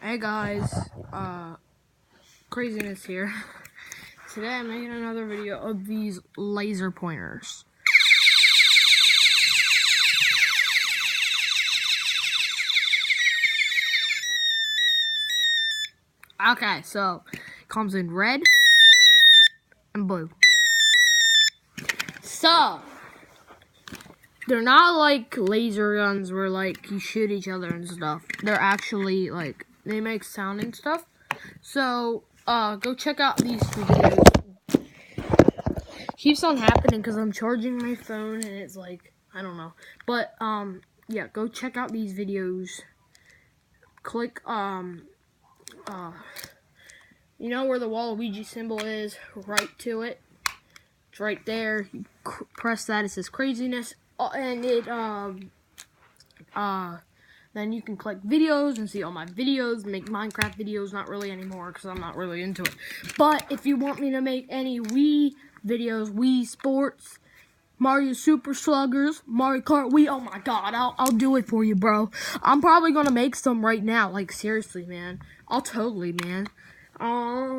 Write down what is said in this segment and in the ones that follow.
Hey guys, Craziness here. Today I'm making another video of these laser pointers. Okay, so it comes in red and blue. So they're not like laser guns where like you shoot each other and stuff. They're actually like they make sound and stuff. So go check out these videos. Keeps on happening because I'm charging my phone and it's like I don't know. But yeah, go check out these videos. Click you know where the Waluigi symbol is, right to it. It's right there. You press that, it says Craziness, and it then you can click videos and see all my videos. Make Minecraft videos, not really anymore because I'm not really into it. But if you want me to make any Wii videos, Wii Sports, Mario Super Sluggers, Mario Kart Wii, oh my god, I'll do it for you, bro. I'm probably gonna make some right now, like seriously, man. I'll totally, man.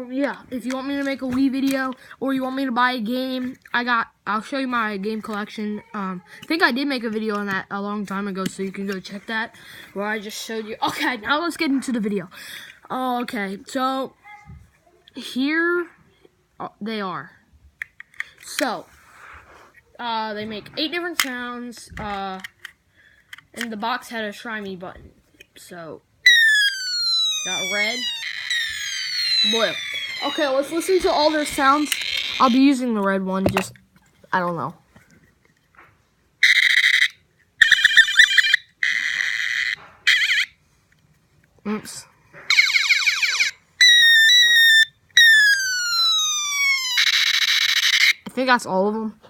Yeah, if you want me to make a Wii video or you want me to buy a game, I'll show you my game collection. I think I did make a video on that a long time ago, so you can go check that where I just showed you. Okay, now let's get into the video. Okay, so here they are. So, they make 8 different sounds, and the box had a Try Me button. So, got red, blue. Okay, let's listen to all their sounds. I'll be using the red one, just, I don't know. Oops. I think that's all of them.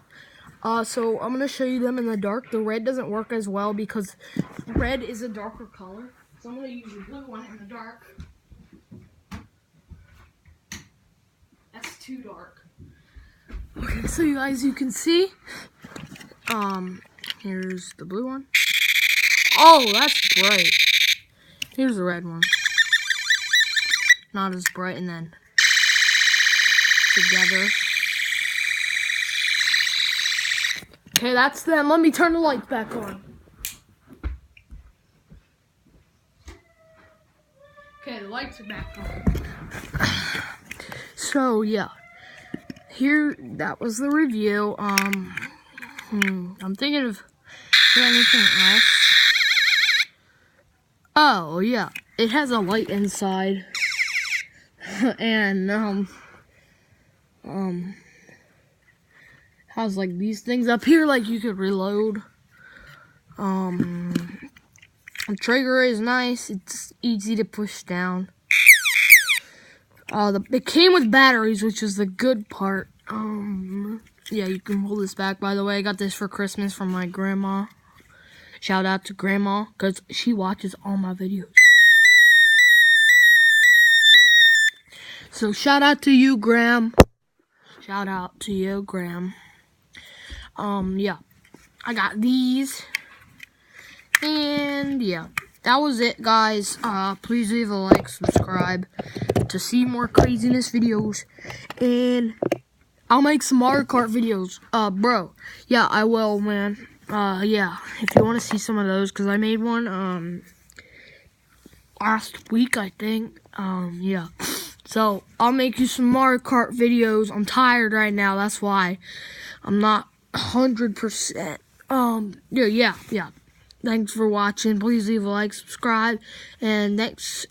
So I'm going to show you them in the dark. The red doesn't work as well because red is a darker color. So I'm going to use the blue one in the dark. That's too dark. Okay, so you guys, you can see. Here's the blue one. Oh, that's bright. Here's the red one. Not as bright, and then together. Okay, that's them. Let me turn the lights back on. Okay, the lights are back on. So, yeah. Here, that was the review. I'm thinking of anything else. Oh, yeah. It has a light inside. And, has like these things up here, like you could reload. The trigger is nice. It's easy to push down. It came with batteries, which is the good part. Yeah, you can hold this back. By the way, I got this for Christmas from my grandma. Shout out to Grandma, because she watches all my videos. So shout out to you, Graham. Shout out to you, Graham. Yeah, I got these, and yeah, that was it, guys. Please leave a like, subscribe to see more Craziness videos, and I'll make some Mario Kart videos, bro. Yeah, I will, man. Yeah, if you want to see some of those, because I made one, last week, I think, yeah. So, I'll make you some Mario Kart videos. I'm tired right now, that's why. I'm not 100%. Yeah. Thanks for watching. Please leave a like, subscribe, and thanks.